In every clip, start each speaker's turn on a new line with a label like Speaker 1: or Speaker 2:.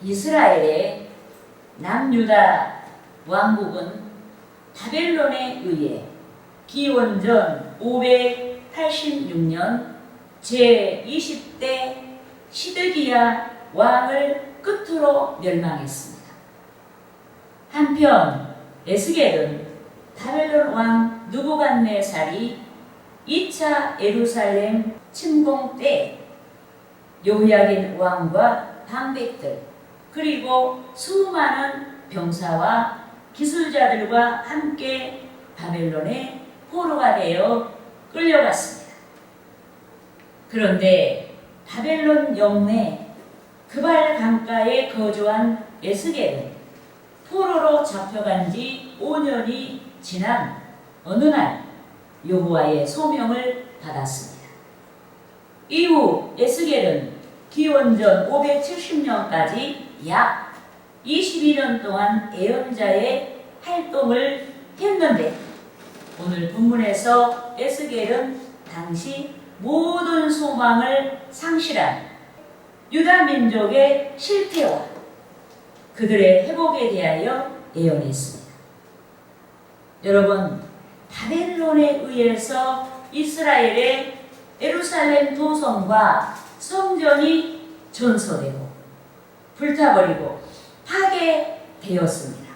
Speaker 1: 이스라엘의 남유다 왕국은 바벨론에 의해 기원전 586년 제20대 시드기야 왕을 끝으로 멸망했습니다. 한편 에스겔은 바벨론 왕 느부갓네살이 2차 예루살렘 침공 때 여호야긴 왕과 방백들 그리고 수많은 병사와 기술자들과 함께 바벨론의 포로가 되어 끌려갔습니다. 그런데 바벨론 영내 그발 강가에 거주한 에스겔은 포로로 잡혀간 지 5년이 지난 어느 날 여호와의 소명을 받았습니다. 이후 에스겔은 기원전 570년까지 약 22년 동안 예언자의 활동을 했는데 오늘 본문에서 에스겔은 당시 모든 소망을 상실한 유다 민족의 실패와 그들의 회복에 대하여 예언했습니다. 여러분, 바벨론에 의해서 이스라엘의 예루살렘 도성과 성전이 전소되고 불타버리고 파괴되었습니다.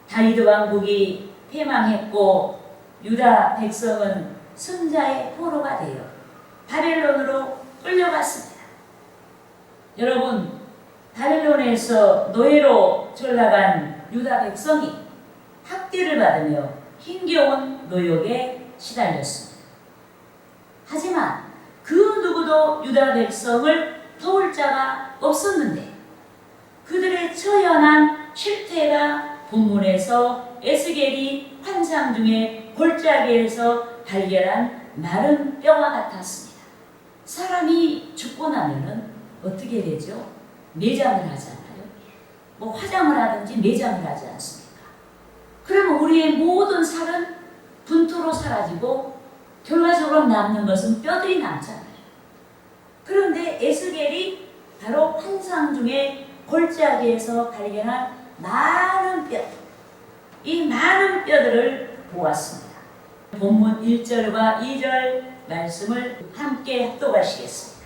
Speaker 1: 다윗 왕국이 패망했고 유다 백성은 승자의 포로가 되어 바벨론으로 끌려갔습니다. 여러분, 바벨론에서 노예로 전락한 유다 백성이 학대를 받으며 힘겨운 노역에 시달렸습니다. 하지만 그 누구도 유다 백성을 도울 자가 없었는데 그들의 처연한 실태가 본문에서 에스겔이 환상 중에 골짜기에서 발견한 마른 뼈와 같았습니다. 사람이 죽고 나면은 어떻게 되죠? 매장을 하잖아요. 뭐 화장을 하든지 매장을 하지 않습니까? 그러면 우리의 모든 살은 분토로 사라지고 결과적으로 남는 것은 뼈들이 남잖아요. 그런데 에스겔이 바로 환상 중에 골짜기에서 발견한 많은 뼈, 이 많은 뼈들을 보았습니다. 본문 1절과 2절 말씀을 함께 합독하시겠습니다.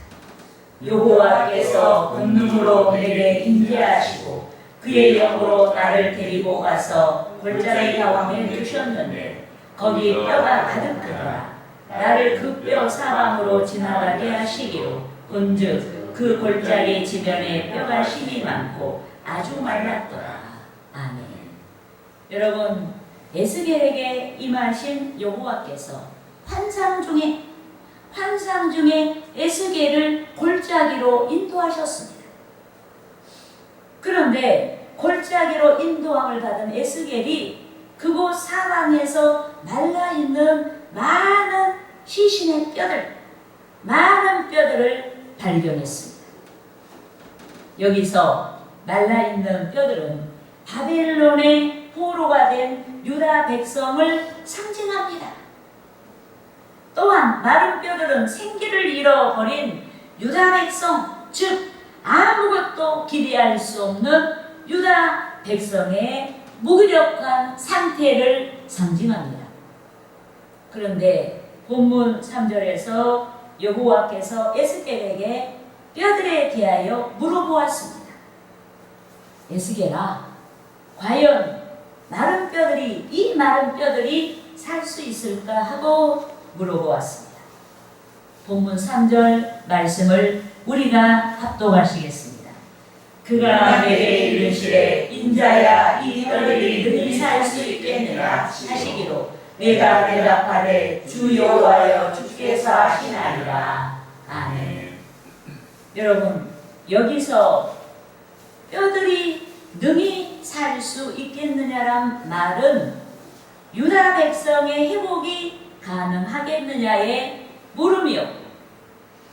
Speaker 1: 여호와께서 권능으로 내게 임재하시고 그의 영으로 나를 데리고 가서 골짜기 가운데 두셨는데 거기 뼈가 가득하더라. 나를 그 뼈 사방으로 지나가게 하시기로 본즉 그 골짜기 지면에 뼈가 힘이 많고 아주 말랐더라. 아멘. 여러분, 에스겔에게 임하신 여호와께서 환상 중에 에스겔을 골짜기로 인도하셨습니다. 그런데 골짜기로 인도함을 받은 에스겔이 그곳 사방에서 말라있는 많은 시신의 뼈들, 많은 뼈들을 발견했습니다. 여기서 말라있는 뼈들은 바벨론의 포로가 된 유다 백성을 상징합니다. 또한 마른 뼈들은 생기를 잃어버린 유다 백성, 즉 아무것도 기대할 수 없는 유다 백성의 무기력한 상태를 상징합니다. 그런데 본문 3절에서 여호와께서 에스겔에게 뼈들에 대하여 물어보았습니다. 에스겔아, 과연 이 마른 뼈들이 살 수 있을까 하고 물어보았습니다. 본문 3절 말씀을 우리가 합독하시겠습니다. 그가 내게 이르시되 인자야 이 뼈들이 능히 살 수 있겠느냐 하시기로 내가 대답하되 주 여호와여 주께서 하시나이다. 아멘. 여러분, 여기서 뼈들이 능히 살 수 있겠느냐란 말은 유다 백성의 회복이 가능하겠느냐의 물음이요,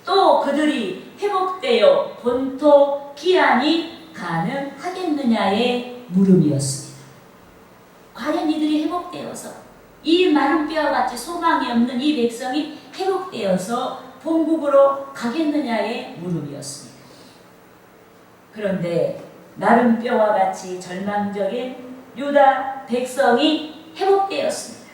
Speaker 1: 또 그들이 회복되어 본토 기한이 가능하겠느냐의 물음이었습니다. 과연 이들이 회복되어서 이 마른 뼈와 같이 소망이 없는 이 백성이 회복되어서 본국으로 가겠느냐의 물음이었습니다. 그런데 마른 뼈와 같이 절망적인 유다 백성이 회복되었습니다.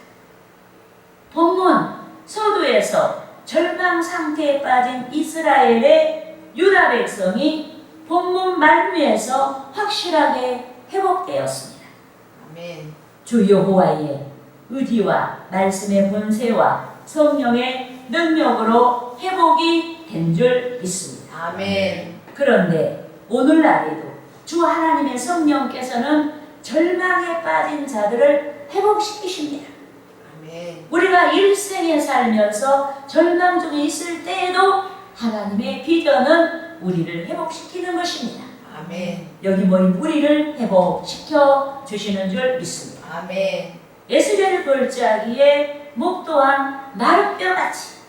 Speaker 1: 본문 서두에서 절망 상태에 빠진 이스라엘의 유다 백성이 본문 말미에서 확실하게 회복되었습니다.
Speaker 2: 아멘.
Speaker 1: 주 여호와의 의지와 말씀의 본세와 성령의 능력으로 회복이 된 줄 믿습니다.
Speaker 2: 아멘.
Speaker 1: 그런데 오늘날에도 주 하나님의 성령께서는 절망에 빠진 자들을 회복시키십니다.
Speaker 2: 아멘.
Speaker 1: 우리가 일생에 살면서 절망 중에 있을 때에도 하나님의 비전은 우리를 회복시키는 것입니다.
Speaker 2: 아멘.
Speaker 1: 여기 모인 우리를 회복시켜 주시는 줄 믿습니다.
Speaker 2: 아멘.
Speaker 1: 에스겔 골짜기에 목 또한 마른 뼈같이,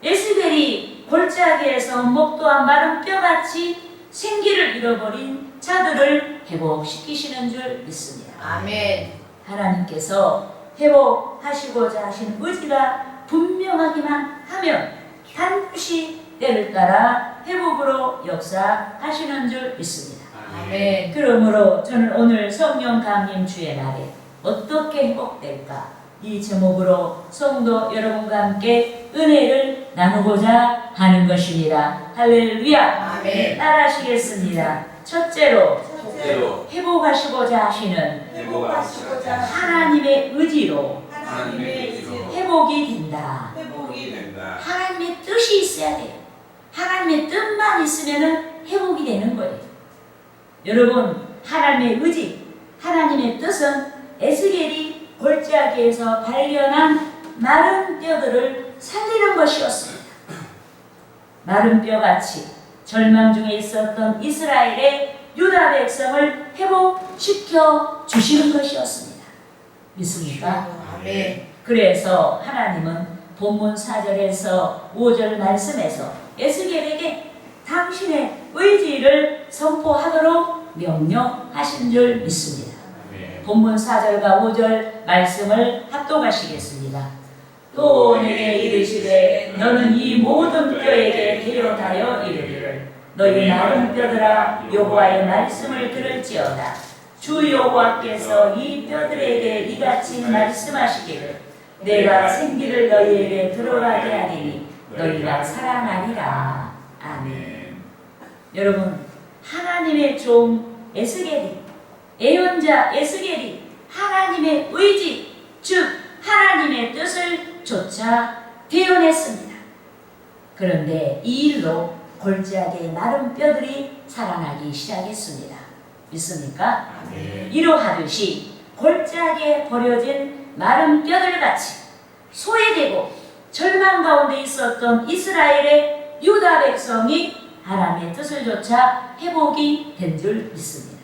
Speaker 1: 에스겔이 골짜기에서 목 또한 마른 뼈같이 생기를 잃어버린 자들을 회복시키시는 줄 믿습니다.
Speaker 2: 아멘.
Speaker 1: 하나님께서 회복하시고자 하신 의지가 분명하기만 하면 반드시 때를 따라 회복으로 역사하시는 줄 믿습니다.
Speaker 2: 아멘.
Speaker 1: 그러므로 저는 오늘 성령 강림 주의 날에 어떻게 회복될까? 이 제목으로 성도 여러분과 함께 은혜를 나누고자 하는 것입니다. 할렐루야!
Speaker 2: 아멘.
Speaker 1: 따라하시겠습니다. 첫째로
Speaker 2: 첫째로
Speaker 1: 회복하시고자 하시는
Speaker 2: 회복하시고자
Speaker 1: 하나님의 의지로
Speaker 2: 하나님의 의지로
Speaker 1: 회복이 된다.
Speaker 2: 회복이 된다.
Speaker 1: 하나님의 뜻이 있어야 돼요. 하나님의 뜻만 있으면 회복이 되는 거예요. 여러분, 하나님의 의지, 하나님의 뜻은 에스겔이 골짜기에서 발견한 마른 뼈들을 살리는 것이었습니다. 마른 뼈같이 절망 중에 있었던 이스라엘의 유다 백성을 회복시켜 주시는 것이었습니다. 믿습니까?
Speaker 2: 아멘.
Speaker 1: 그래서 하나님은 본문 4절에서 5절 말씀에서 에스겔에게 당신의 의지를 선포하도록 명령하신 줄 믿습니다. 본문 4절과 5절 말씀을 합독하시겠습니다. 또 내게 이르시되 너는 이 모든 뼈에게 대언하여 이르기를 너희 마른 뼈들아 여호와의 말씀을 들을지어다. 주 여호와께서 이 뼈들에게 이같이 말씀하시기를 내가 생기를 너희에게 들어가게 하리니 너희가 살아나리라. 아멘. 여러분, 하나님의 종 에스겔이, 예언자 에스겔이 하나님의 의지, 즉 하나님의 뜻을 쫓아 대언했습니다. 그런데 이 일로 골짜기의 마른 뼈들이 살아나기 시작했습니다. 믿습니까?
Speaker 2: 아멘.
Speaker 1: 이러하듯이 골짜기에 버려진 마른 뼈들같이 소외되고 절망 가운데 있었던 이스라엘의 유다 백성이 하나님의 뜻을 쫓아 회복이 된 줄 믿습니다.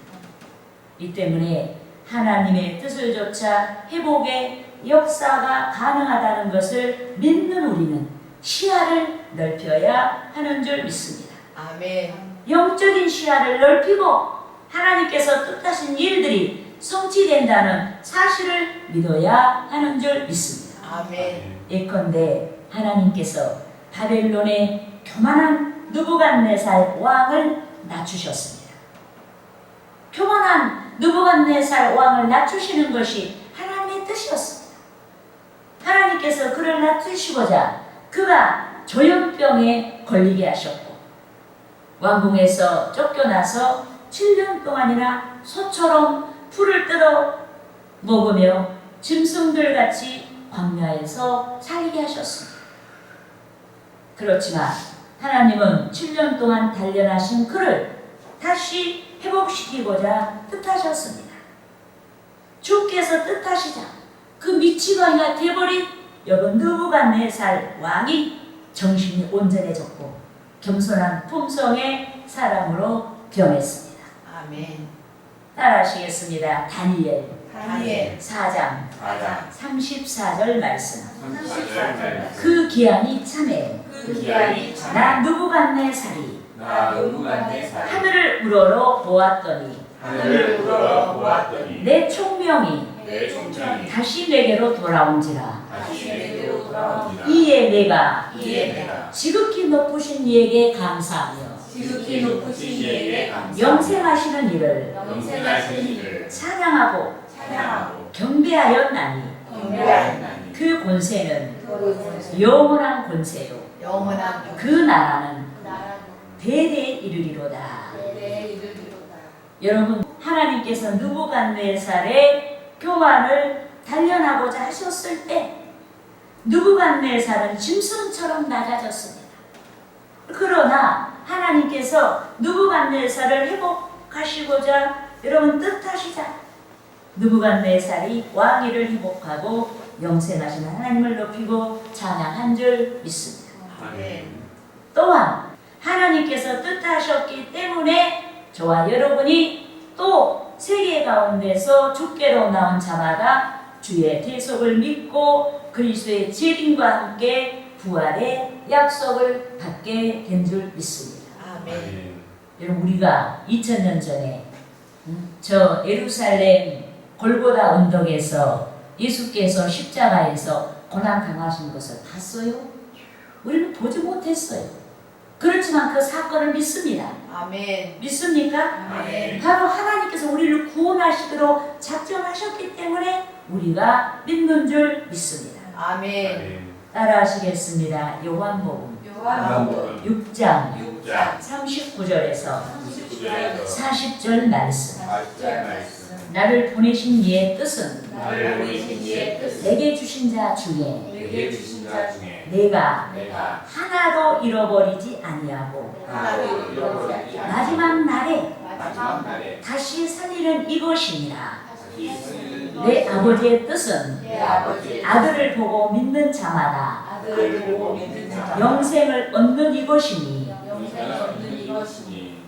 Speaker 1: 이 때문에 하나님의 뜻을 쫓아 회복의 역사가 가능하다는 것을 믿는 우리는 시야를 넓혀야 하는 줄 믿습니다.
Speaker 2: 아멘.
Speaker 1: 영적인 시야를 넓히고 하나님께서 뜻하신 일들이 성취된다는 사실을 믿어야 하는 줄 믿습니다.
Speaker 2: 아멘.
Speaker 1: 예컨대 하나님께서 바벨론의 교만한 느부갓네살 왕을 낮추셨습니다. 교만한 느부갓네살 왕을 낮추시는 것이 하나님의 뜻이었습니다. 하나님께서 그를 낮추시고자 그가 조현병에 걸리게 하셨고 왕궁에서 쫓겨나서 7년 동안이나 소처럼 풀을 뜯어 먹으며 짐승들같이 광야에서 살게 하셨습니다. 그렇지만 하나님은 7년 동안 단련하신 그를 다시 회복시키고자 뜻하셨습니다. 주께서 뜻하시자 그 미치광이가 되어버린 여분 느부갓네살 왕이 정신이 온전해졌고 겸손한 품성의 사람으로 변했습니다.
Speaker 2: 아멘.
Speaker 1: 따라하시겠습니다. 다니엘
Speaker 2: 다니엘
Speaker 1: 4장 34절 말씀.
Speaker 2: 34절.
Speaker 1: 그 기한이 참에
Speaker 2: 그 기한이 참에
Speaker 1: 나 느부갓네살이
Speaker 2: 나 느부갓네살이
Speaker 1: 하늘을 우러러 보았더니
Speaker 2: 하늘을 우러러 보았더니
Speaker 1: 내 총명이
Speaker 2: 내 총명이
Speaker 1: 다시 내게로 돌아온지라.
Speaker 2: 다시 내게로 돌아오니라.
Speaker 1: 이에 내가
Speaker 2: 이에 내가
Speaker 1: 지극히 높으신 이에게 감사하며
Speaker 2: 지극히 높으신 이에게 감사.
Speaker 1: 영생하시는 이를
Speaker 2: 영생하시는 이를
Speaker 1: 찬양하고
Speaker 2: 찬양하고
Speaker 1: 경배하였나니
Speaker 2: 경배하였나니
Speaker 1: 그 권세는
Speaker 3: 그
Speaker 1: 영원한 권세요.
Speaker 3: 영원한
Speaker 1: 그 나라는
Speaker 3: 나라는
Speaker 1: 대대에 이르리로다.
Speaker 3: 내 이르리로다.
Speaker 1: 여러분, 하나님께서 느부갓네살의 교만을 단련하고자 하셨을 때 느부갓네살은 짐승처럼 낮아졌습니다. 그러나 하나님께서 느부갓네살을 회복하시고자 여러분 뜻하시자 느부갓네살이 왕위를 회복하고 영생하신 하나님을 높이고 찬양한 줄 믿습니다.
Speaker 2: 아멘.
Speaker 1: 또한 하나님께서 뜻하셨기 때문에 저와 여러분이 또 세계 가운데서 주께로 나온 자마다 주의 대속을 믿고 그리스도의 재림과 함께 부활의 약속을 받게 된 줄 믿습니다.
Speaker 3: 아멘.
Speaker 2: 아멘.
Speaker 1: 여러분, 우리가 2000년 전에 저 예루살렘 골고다 언덕에서 예수께서 십자가에서 고난 당하신 것을 봤어요? 우리는 보지 못했어요. 그렇지만 그 사건을 믿습니다.
Speaker 3: 아멘.
Speaker 1: 믿습니까?
Speaker 3: 아멘.
Speaker 1: 바로 하나님께서 우리를 구원하시도록 작정하셨기 때문에 우리가 믿는 줄 믿습니다.
Speaker 3: 아멘.
Speaker 2: 아멘.
Speaker 1: 따라하시겠습니다. 요한복음
Speaker 3: 요한복음
Speaker 1: 6장
Speaker 2: 6장
Speaker 1: 39절에서
Speaker 2: 39절에서
Speaker 1: 40절 말씀.
Speaker 2: 40절 말씀.
Speaker 1: 나를 보내신 이의 뜻은
Speaker 2: 나를 보내신 이의 뜻은
Speaker 1: 내게 주신 자 중에
Speaker 2: 내게 주신 자 중에
Speaker 1: 내가
Speaker 2: 내가
Speaker 1: 하나도 잃어버리지 아니하고
Speaker 2: 하나도 잃어버리지 않고
Speaker 1: 마지막 날에
Speaker 2: 마지막 날에
Speaker 1: 다시 살리는 이것이니라.
Speaker 2: 다시 쓰는
Speaker 1: 내 아버지의 뜻은
Speaker 3: 내 아버지의
Speaker 1: 아들을 보고 믿는 자마다
Speaker 3: 아들을 보고 믿는 자
Speaker 1: 영생을 얻는 이것이니
Speaker 3: 영생을 얻는 이것이니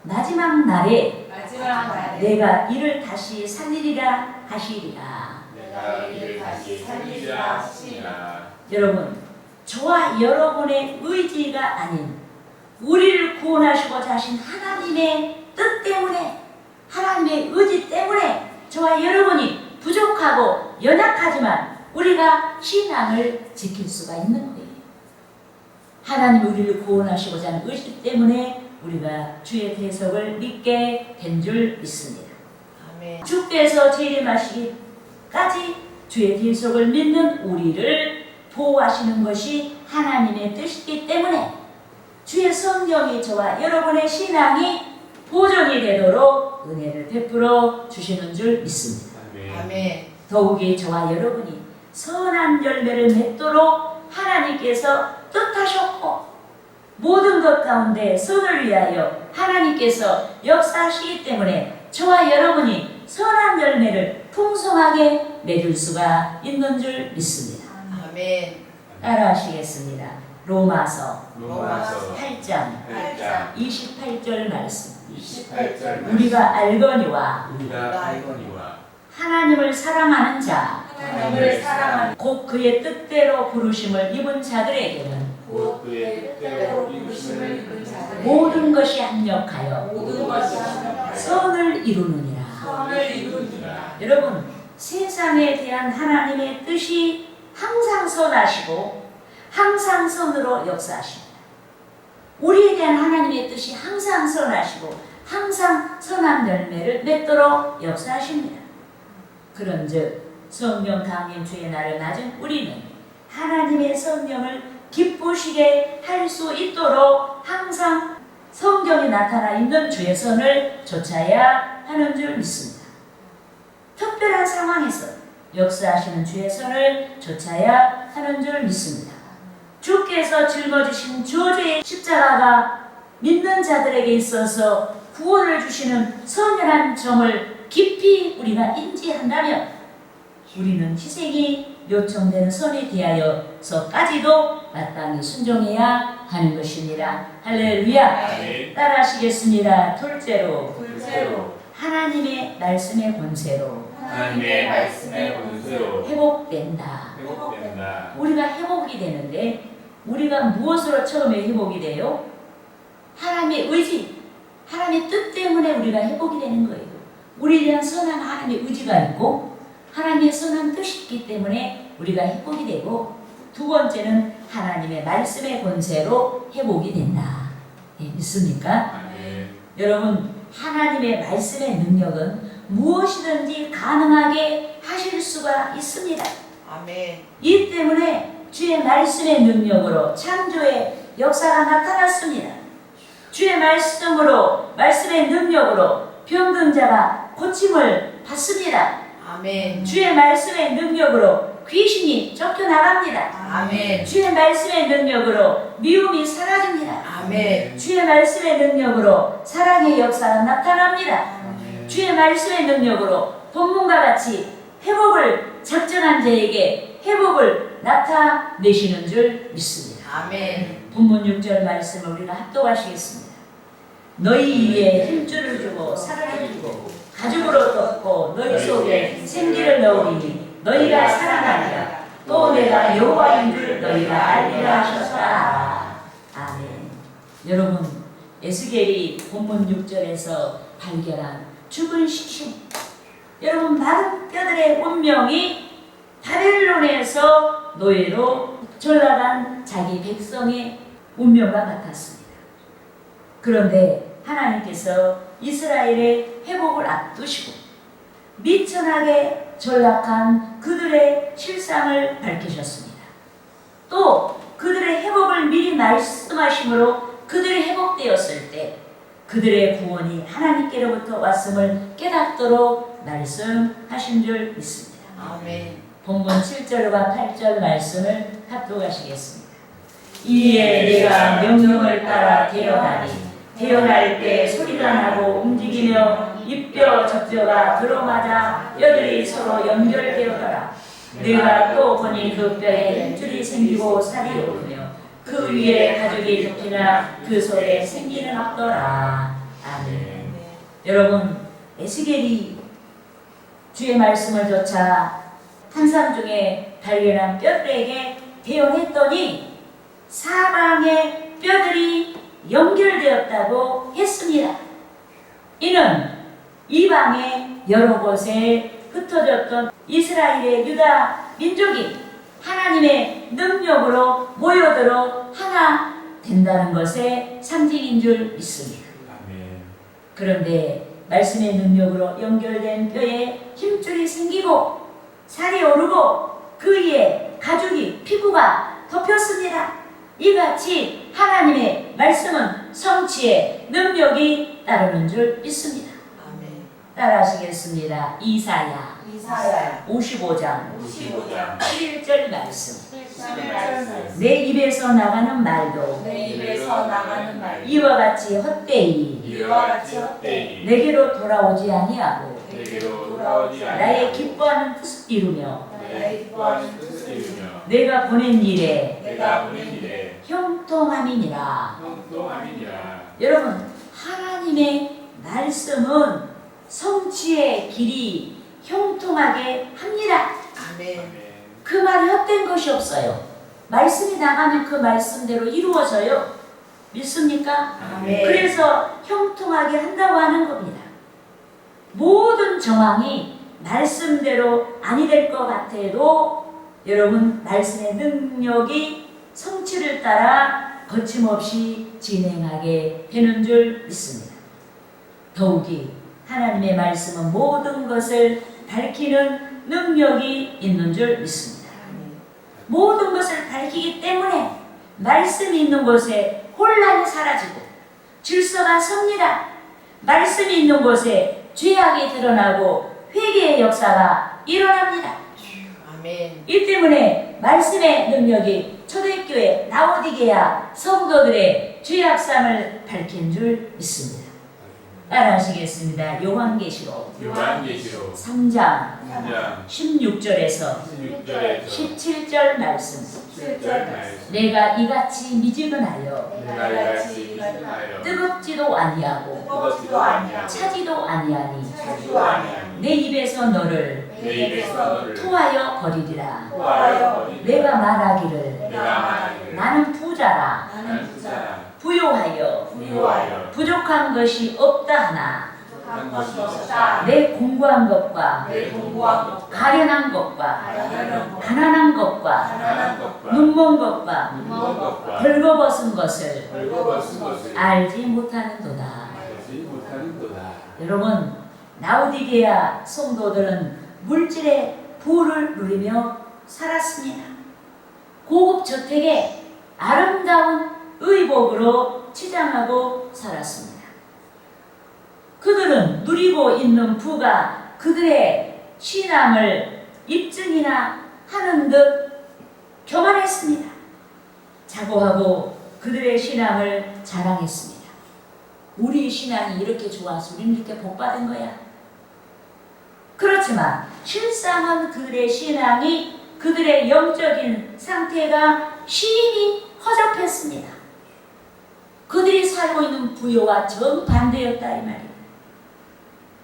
Speaker 1: 마지막 날에
Speaker 3: 마지막 날에
Speaker 1: 내가 이를 다시 살리리라 하시리라.
Speaker 2: 내가 이를 다시 살리리라 하시니라.
Speaker 1: 여러분, 저와 여러분의 의지가 아닌 우리를 구원하시고자 하신 하나님의 뜻 때문에, 하나님의 의지 때문에 저와 여러분이 부족하고 연약하지만 우리가 신앙을 지킬 수가 있는 거예요. 하나님 우리를 구원하시고자 하는 의지 때문에 우리가 주의 대속을 믿게 된 줄 믿습니다.
Speaker 3: 아멘.
Speaker 1: 주께서 재림하시기까지 주의 대속을 믿는 우리를 보호하시는 것이 하나님의 뜻이기 때문에 주의 성령이 저와 여러분의 신앙이 보존이 되도록 은혜를 베풀어 주시는 줄 믿습니다.
Speaker 2: 아멘.
Speaker 3: 아멘.
Speaker 1: 더욱이 저와 여러분이 선한 열매를 맺도록 하나님께서 뜻하셨고 모든 것 가운데 선을 위하여 하나님께서 역사하시기 때문에 저와 여러분이 선한 열매를 풍성하게 맺을 수가 있는 줄 믿습니다.
Speaker 3: 아멘.
Speaker 1: 따라하시겠습니다. 로마서
Speaker 2: 로마서
Speaker 1: 8장
Speaker 2: 8장
Speaker 1: 28절 말씀.
Speaker 2: 28절 말씀.
Speaker 1: 우리가 알거니와
Speaker 2: 우리가 알거니와
Speaker 1: 하나님을 사랑하는 자,
Speaker 3: 하나님을 사랑하는
Speaker 1: 곧 그의 뜻대로 부르심을 입은 자들에게는
Speaker 2: 곧 그의 뜻대로 이루심을
Speaker 3: 입은 자들에게
Speaker 1: 모든 것이 합력하여
Speaker 3: 모든 것이 합력하여
Speaker 1: 선을 이루느니라.
Speaker 3: 선을 이루니라.
Speaker 1: 여러분, 세상에 대한 하나님의 뜻이 항상 선하시고 항상 선으로 역사하십니다. 우리에 대한 하나님의 뜻이 항상 선하시고 항상 선한 열매를 맺도록 역사하십니다. 그런즉 성령 강림 주의 날을 맞은 우리는 하나님의 성령을 기쁘시게 할 수 있도록 항상 성경에 나타나 있는 주의 선을 좇아야 하는 줄 믿습니다. 특별한 상황에서 역사하시는 주의 선을 좇아야 하는 줄 믿습니다. 주께서 짊어지신 저주의 십자가가 믿는 자들에게 있어서 구원을 주시는 선연한 점을 깊이 우리가 인지한다면 우리는 희생이 요청되는 선에 대하여서까지도 마땅히 순종해야 하는 것입니다. 할렐루야.
Speaker 2: 아멘.
Speaker 1: 따라하시겠습니다. 둘째로
Speaker 3: 둘째로
Speaker 1: 하나님의 말씀의 권세로
Speaker 2: 하나님의 말씀의 권세로
Speaker 1: 회복된다.
Speaker 2: 회복된다.
Speaker 1: 우리가 회복이 되는데 우리가 무엇으로 처음에 회복이 돼요? 하나님의 의지, 하나님의 뜻 때문에 우리가 회복이 되는 거예요. 우리에 대한 선한 하나님의 의지가 있고 하나님의 선한 뜻이 있기 때문에 우리가 회복이 되고 두 번째는 하나님의 말씀의 권세로 회복이 된다. 믿습니까?
Speaker 2: 아멘.
Speaker 1: 여러분, 하나님의 말씀의 능력은 무엇이든지 가능하게 하실 수가 있습니다.
Speaker 3: 아멘.
Speaker 1: 이 때문에 주의 말씀의 능력으로 창조의 역사가 나타났습니다. 주의 말씀으로, 말씀의 능력으로 병든 자가 고침을 받습니다.
Speaker 3: 아멘.
Speaker 1: 주의 말씀의 능력으로 귀신이 쫓겨나갑니다.
Speaker 3: 아멘.
Speaker 1: 주의 말씀의 능력으로 미움이 사라집니다.
Speaker 3: 아멘.
Speaker 1: 주의 말씀의 능력으로 사랑의 역사가 나타납니다.
Speaker 2: 아멘.
Speaker 1: 주의 말씀의 능력으로 본문과 같이 회복을 작정한 자에게 회복을 나타내시는 줄 믿습니다.
Speaker 3: 아멘.
Speaker 1: 본문 6절 말씀을 우리가 합독하시겠습니다. 너희 위에 힘줄을 주고 살을 주고 가죽으로 덮고 너희 속에 생기를 넣으리니 너희가 살아나리라. 또 내가 여호와인 줄 너희가 알리라 하셨다. 아멘. 여러분, 에스겔이 본문 6절에서 발견한 죽은 시신, 여러분, 마른 뼈들의 운명이 바벨론에서 노예로 전락한 자기 백성의 운명과 같았습니다. 그런데 하나님께서 이스라엘의 회복을 앞두시고 미천하게 전락한 그들의 실상을 밝히셨습니다. 또 그들의 회복을 미리 말씀하심으로 그들이 회복되었을 때 그들의 구원이 하나님께로부터 왔음을 깨닫도록 말씀하신 줄 믿습니다.
Speaker 3: 아멘.
Speaker 1: 본문 7절과 8절 말씀을 합독하시겠습니다. 이에 내가 명령을 따라 태어나니 태어날 때 소리가 나고 움직이며 입뼈 접뼈가 들어맞아 뼈들이 서로 연결되었더라. 내가 또 보니 그 뼈에 힘줄이 생기고 살이 오르며 그 위에 가죽이 덮이나 그 속에 생기는 없더라. 아멘. 여러분, 에스겔이 주의 말씀을 쫓아 한산 중에 발견한 뼈들에게 대언했더니 사방의 뼈들이 연결되었다고 했습니다. 이는 이방의 여러 곳에 흩어졌던 이스라엘의 유다 민족이 하나님의 능력으로 모여들어 하나 된다는 것의 상징인 줄 믿습니다.
Speaker 2: 아멘.
Speaker 1: 그런데 말씀의 능력으로 연결된 뼈에 힘줄이 생기고 살이 오르고 그 위에 가죽이 피부가 덮였습니다. 이같이 하나님의 말씀은 성취의 능력이 따르는 줄 믿습니다.
Speaker 3: 아멘.
Speaker 1: 따라하시겠습니다. 이사야
Speaker 3: 이사야
Speaker 1: 55장
Speaker 2: 55장
Speaker 1: 11절 말씀.
Speaker 3: 11절 말씀.
Speaker 1: 내 입에서 나가는 말도
Speaker 3: 내 입에서 나가는 말
Speaker 1: 이와 같이 헛되이
Speaker 2: 이와 같이 헛되이
Speaker 1: 내게로 돌아오지 아니하고
Speaker 2: 내게로 돌아오지
Speaker 1: 나의
Speaker 2: 아니하고
Speaker 1: 기뻐하는 뜻을 이루며
Speaker 2: 나의 기뻐하는 뜻을 이루며
Speaker 1: 내가 보낸 일에
Speaker 2: 내가 보낸 일에
Speaker 1: 형통함이니라.
Speaker 2: 형통함이니라.
Speaker 1: 여러분, 하나님의 말씀은 성취의 길이 형통하게 합니다.
Speaker 3: 아멘.
Speaker 2: 아멘.
Speaker 1: 그 말이 헛된 것이 없어요. 말씀이 나가면 그 말씀대로 이루어져요. 믿습니까?
Speaker 3: 아멘.
Speaker 1: 그래서 형통하게 한다고 하는 겁니다. 모든 정황이 말씀대로 아니 될 것 같아도 여러분, 말씀의 능력이 성취를 따라 거침없이 진행하게 되는 줄 믿습니다. 더욱이 하나님의 말씀은 모든 것을 밝히는 능력이 있는 줄 믿습니다. 모든 것을 밝히기 때문에 말씀이 있는 곳에 혼란이 사라지고 질서가 섭니다. 말씀이 있는 곳에 죄악이 드러나고 회개의 역사가 일어납니다.
Speaker 3: 아멘.
Speaker 1: 이 때문에 말씀의 능력이 초대교회 라오디게아 성도들의 죄악sam을 밝힌 줄 믿습니다. 따라하시겠습니다. 요한계시록
Speaker 2: 요한계시록
Speaker 1: 3장
Speaker 2: 3장
Speaker 1: 16절에서
Speaker 2: 16절에서
Speaker 1: 17절 말씀.
Speaker 2: 17절 말씀.
Speaker 1: 내가 이같이 미지근하여
Speaker 2: 내가 이같이 미진하여
Speaker 1: 뜨겁지도 아니하고
Speaker 2: 뜨겁지도 아니하고
Speaker 1: 차지도 아니하니
Speaker 2: 차지도 아니하니
Speaker 1: 내 입에서 너를
Speaker 2: 내 입에서 너를
Speaker 1: 토하여 버리리라.
Speaker 2: 토하여 버리리라.
Speaker 1: 내가 말하기를
Speaker 2: 내가 말하기를
Speaker 1: 나는 부자라
Speaker 2: 나는 부자라.
Speaker 1: 부요하여
Speaker 2: 부유하여
Speaker 1: 부족한 것이 없다 하나
Speaker 3: 한 것이 없다.
Speaker 1: 내 공부한 것과
Speaker 3: 내 공부한 것과
Speaker 1: 가련한 것과
Speaker 3: 가련한 것과
Speaker 1: 가난한 것과
Speaker 2: 가난한 것과
Speaker 1: 눈먼 것과
Speaker 2: 눈먼 것과
Speaker 1: 벌거벗은 것을
Speaker 2: 벌거벗은 것을
Speaker 1: 알지 못하는도다.
Speaker 2: 알지 못하는도다.
Speaker 1: 여러분, 라오디게아 성도들은 물질의 부를 누리며 살았습니다. 고급 저택에 아름다운 의복으로 치장하고 살았습니다. 그들은 누리고 있는 부가 그들의 신앙을 입증이나 하는 듯 교만했습니다. 자고하고 그들의 신앙을 자랑했습니다. 우리 신앙이 이렇게 좋아서 우리는 이렇게 복받은 거야. 그렇지만 실상은 그들의 신앙이 그들의 영적인 상태가 심히 허접했습니다. 그들이 살고 있는 부요와 정반대였다 이 말이에요.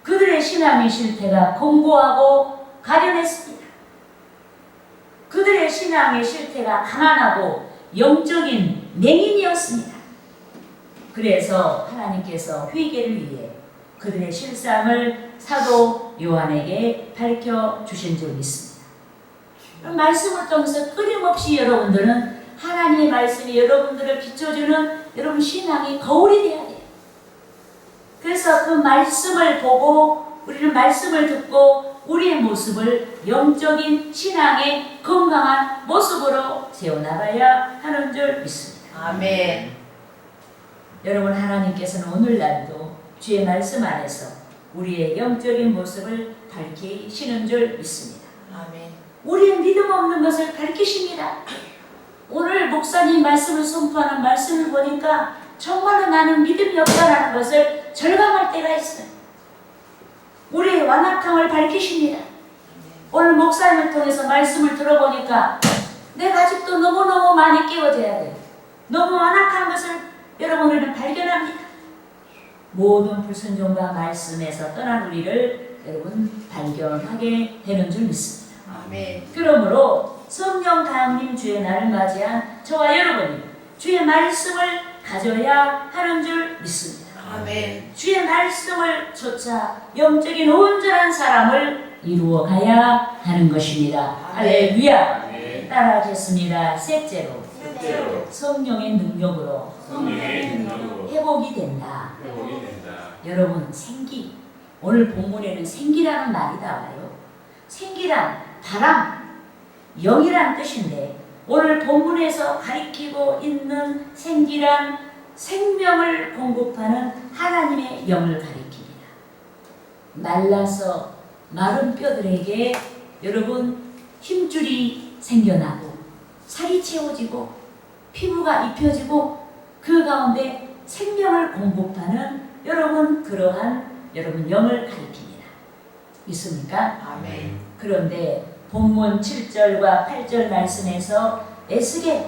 Speaker 1: 그들의 신앙의 실태가 공고하고 가련했습니다. 그들의 신앙의 실태가 가난하고 영적인 맹인이었습니다. 그래서 하나님께서 회개를 위해 그들의 실상을 사도 요한에게 밝혀주신 줄 믿습니다. 말씀을 통해서 끊임없이 여러분들은 하나님의 말씀이 여러분들을 비춰주는 여러분 신앙의 거울이 되어야 돼요. 그래서 그 말씀을 보고 우리는 말씀을 듣고 우리의 모습을 영적인 신앙의 건강한 모습으로 세워나가야 하는 줄 믿습니다.
Speaker 3: 아멘.
Speaker 1: 여러분, 하나님께서는 오늘날도 주의 말씀 안에서 우리의 영적인 모습을 밝히시는 줄 믿습니다.
Speaker 3: 아멘.
Speaker 1: 우리의 믿음 없는 것을 밝히십니다. 오늘 목사님 말씀을 선포하는 말씀을 보니까 정말로 나는 믿음이 없다라는 것을 절감할 때가 있어요. 우리의 완악함을 밝히십니다. 오늘 목사님을 통해서 말씀을 들어보니까 내가 아직도 너무너무 많이 깨워져야 돼요. 너무 완악한 것을 여러분 우리는 발견합니다. 모든 불순종과 말씀에서 떠난 우리를 여러분 발견하게 되는 줄 믿습니다.
Speaker 3: 아멘.
Speaker 1: 그러므로 성령 강림 주의 날을 맞이한 저와 여러분이 주의 말씀을 가져야 하는 줄 믿습니다.
Speaker 3: 아멘.
Speaker 1: 주의 말씀을 쫓아 영적인 온전한 사람을 이루어 가야 하는 것입니다. 할렐루야.
Speaker 2: 아멘.
Speaker 1: 따라하겠습니다. 셋째로
Speaker 2: 셋째로
Speaker 1: 성령의 능력으로
Speaker 2: 성령의 능력으로
Speaker 1: 회복이 된다.
Speaker 2: 회복이 된다.
Speaker 1: 여러분, 생기. 오늘 본문에는 생기라는 말이 나와요. 생기란 바람, 영이란 뜻인데 오늘 본문에서 가리키고 있는 생기란 생명을 공급하는 하나님의 영을 가리킵니다. 말라서 마른 뼈들에게 여러분 힘줄이 생겨나고 살이 채워지고 피부가 입혀지고 그 가운데 생명을 공급하는 여러분 그러한 여러분 영을 가리킵니다. 있습니까?
Speaker 3: 아멘.
Speaker 1: 그런데 본문 7절과 8절 말씀에서 에스겔,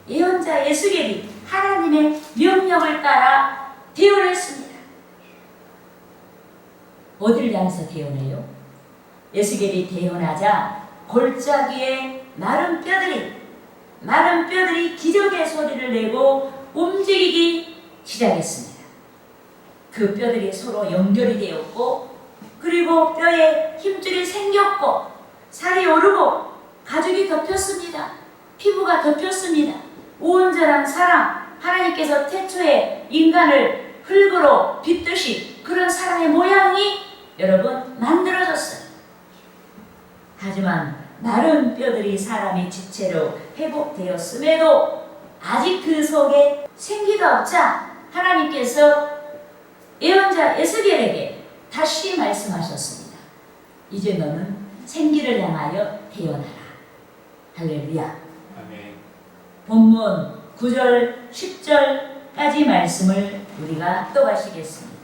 Speaker 1: 예언자 에스겔이 하나님의 명령을 따라 대언했습니다. 어디를 향해서 대언해요? 에스겔이 대언하자 골짜기에 마른 뼈들이 기적의 소리를 내고 움직이기 시작했습니다. 그 뼈들이 서로 연결이 되었고 그리고 뼈에 힘줄이 생겼고 살이 오르고 가죽이 덮였습니다. 피부가 덮였습니다. 온전한 사랑, 하나님께서 태초에 인간을 흙으로 빚듯이 그런 사람의 모양이 여러분 만들어졌어요. 하지만 마른 뼈들이 사람의 지체로 회복되었음에도 아직 그 속에 생기가 없자 하나님께서 예언자 에스겔에게 다시 말씀하셨습니다. 이제 너는 생기를 향하여 태어나라. 할렐루야.
Speaker 2: 아멘.
Speaker 1: 본문 9절 10절까지 말씀을 우리가 또하시겠습니다.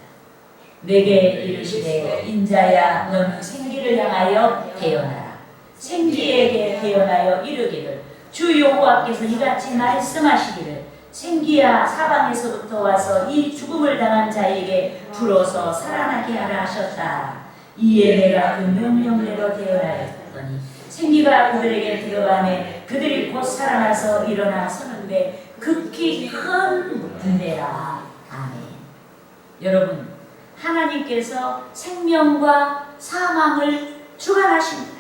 Speaker 1: 내게 이르시되 인자야 너는 생기를 향하여 태어나라. 생기에게 태어나여 이르기를 주 여호와께서 이같이 말씀하시기를 생기야 사방에서부터 와서 이 죽음을 당한 자에게 불어서 살아나게 하라 하셨다. 이에 내가 그 명령대로 태어나였더니 생기가 그들에게 들어가매 그들이 곧 살아나서 일어나 서는데 극히 큰 군대라. 아멘. 여러분, 하나님께서 생명과 사망을 주관하십니다.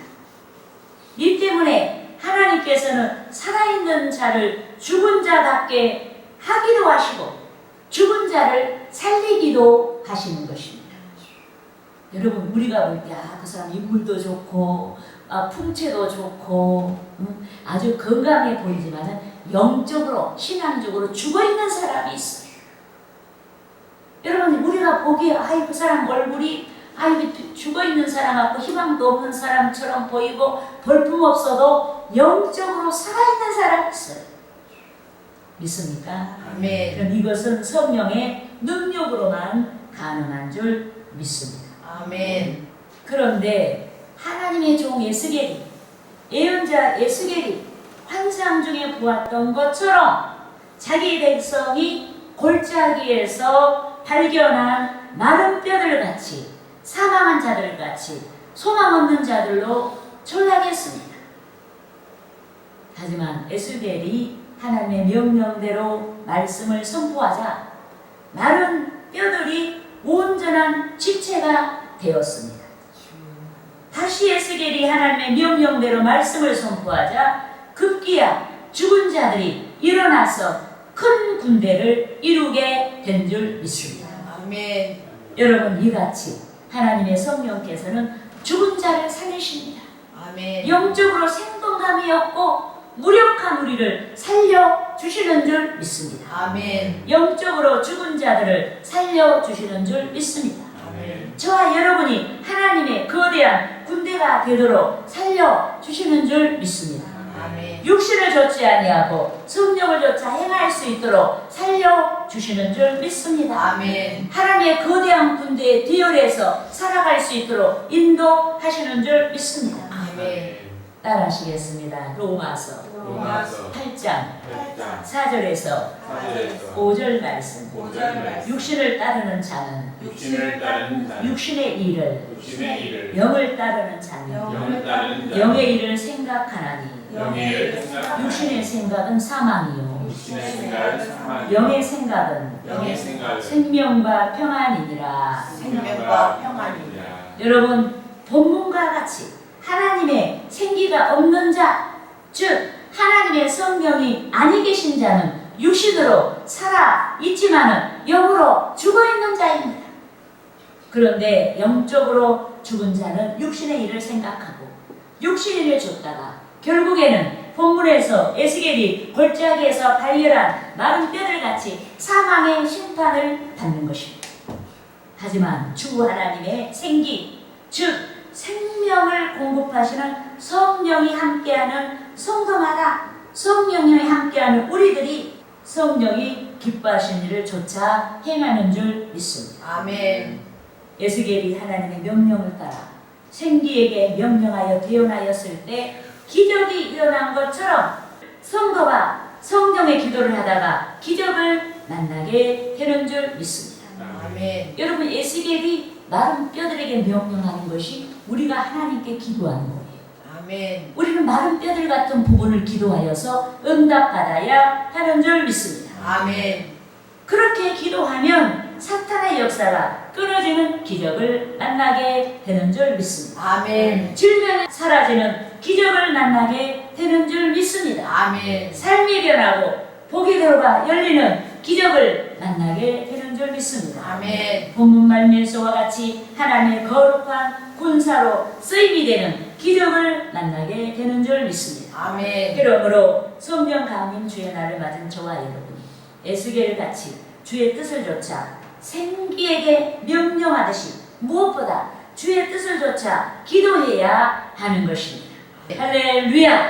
Speaker 1: 이 때문에 하나님께서는 살아있는 자를 죽은 자답게 하기도 하시고 죽은 자를 살리기도 하시는 것입니다. 여러분, 우리가 볼 때 그 사람 인물도 좋고 풍채도 좋고 아주 건강해 보이지만 영적으로 신앙적으로 죽어있는 사람이 있어요. 여러분, 우리가 보기에 그 사람 얼굴이 죽어있는 사람하고 희망도 없는 사람처럼 보이고 볼품없어도 영적으로 살아있는 사람이 있어요. 믿습니까?
Speaker 3: 아멘.
Speaker 1: 그럼 이것은 성령의 능력으로만 가능한 줄 믿습니다.
Speaker 3: 아멘.
Speaker 1: 그런데 하나님의 종 에스겔이, 예언자 에스겔이 환상 중에 보았던 것처럼 자기 백성이 골짜기에서 발견한 마른 뼈들같이 사망한 자들같이 소망 없는 자들로 전락했습니다. 하지만 에스겔이 하나님의 명령대로 말씀을 선포하자 마른 뼈들이 온전한 지체가 되었습니다. 다시 에스겔이 하나님의 명령대로 말씀을 선포하자 급기야 죽은 자들이 일어나서 큰 군대를 이루게 된 줄 믿습니다.
Speaker 3: 아멘.
Speaker 1: 여러분, 이같이 하나님의 성령께서는 죽은 자를 살리십니다.
Speaker 3: 아멘.
Speaker 1: 영적으로 생동감이 없고 무력한 우리를 살려주시는 줄 믿습니다.
Speaker 3: 아멘.
Speaker 1: 영적으로 죽은 자들을 살려주시는 줄 믿습니다.
Speaker 3: 아멘.
Speaker 1: 저와 여러분이 하나님의 거대한 군대가 되도록 살려주시는 줄 믿습니다.
Speaker 3: 아멘.
Speaker 1: 육신을 좇지 아니하고 성령을 좇아 행할 수 있도록 살려주시는 줄 믿습니다.
Speaker 3: 아멘.
Speaker 1: 하나님의 거대한 군대에 대열해서 살아갈 수 있도록 인도하시는 줄 믿습니다.
Speaker 3: 아멘.
Speaker 1: 따라하시겠습니다. 로마서
Speaker 2: 로마서
Speaker 1: 8장
Speaker 2: 8장
Speaker 1: 4절에서
Speaker 2: 4절에서
Speaker 1: 5절 말씀.
Speaker 2: 5절 말씀.
Speaker 1: 육신을 따르는 자는
Speaker 2: 육신을 따르는 자는
Speaker 1: 육신의 일을,
Speaker 2: 육신의 일을,
Speaker 1: 영을 따르는 자는
Speaker 2: 영을 따르는 자는
Speaker 1: 영의 일을 생각하나니
Speaker 2: 영의 일을 생각하나니
Speaker 1: 육신의 생각은 사망이요
Speaker 2: 육신의 생각은 사망이요
Speaker 1: 영의 생각은
Speaker 2: 영의 생각은
Speaker 1: 생명과 평안이니라.
Speaker 3: 생명과 평안이니라.
Speaker 1: 여러분, 본문과 같이 하나님의 생기가 없는 자, 즉 하나님의 성령이 아니 계신 자는 육신으로 살아 있지만은 영으로 죽어 있는 자입니다. 그런데 영적으로 죽은 자는 육신의 일을 생각하고 육신의 일을 줬다가 결국에는 본문에서 에스겔이 골짜기에서 발견한 마른 뼈들같이 사망의 심판을 받는 것입니다. 하지만 주 하나님의 생기, 즉 생명을 공급하시는 성령이 함께하는 성도마다 성령이 함께하는 우리들이 성령이 기뻐하시는 일을 조차 행하는 줄 믿습니다.
Speaker 3: 아멘.
Speaker 1: 에스겔이 하나님의 명령을 따라 생기에게 명령하여 대언하였을 때 기적이 일어난 것처럼 성도가 성령의 기도를 하다가 기적을 만나게 되는 줄 믿습니다.
Speaker 3: 아멘.
Speaker 1: 여러분, 에스겔이 마른 뼈들에게 명령하는 것이 우리가 하나님께 기도하는 거예요.
Speaker 3: 아멘.
Speaker 1: 우리는 마른 뼈들 같은 부분을 기도하여서 응답받아야 하는 줄 믿습니다.
Speaker 3: 아멘.
Speaker 1: 그렇게 기도하면 사탄의 역사가 끊어지는 기적을 만나게 되는 줄 믿습니다.
Speaker 3: 아멘.
Speaker 1: 질병이 사라지는 기적을 만나게 되는 줄 믿습니다.
Speaker 3: 아멘.
Speaker 1: 삶이 변하고 복이 들어가 열리는 기적을 만나게 되는 줄 믿습니다.
Speaker 3: 아멘.
Speaker 1: 본문 말씀과 같이 하나님의 거룩한 군사로 쓰임이 되는 기적을 만나게 되는 줄 믿습니다.
Speaker 3: 아멘.
Speaker 1: 그러므로 성령 강림 주의 날을 맞은 저와 여러분이 에스겔 같이 주의 뜻을 좇아 생기에게 명령하듯이 무엇보다 주의 뜻을 좇아 기도해야 하는 것입니다. 할렐루야!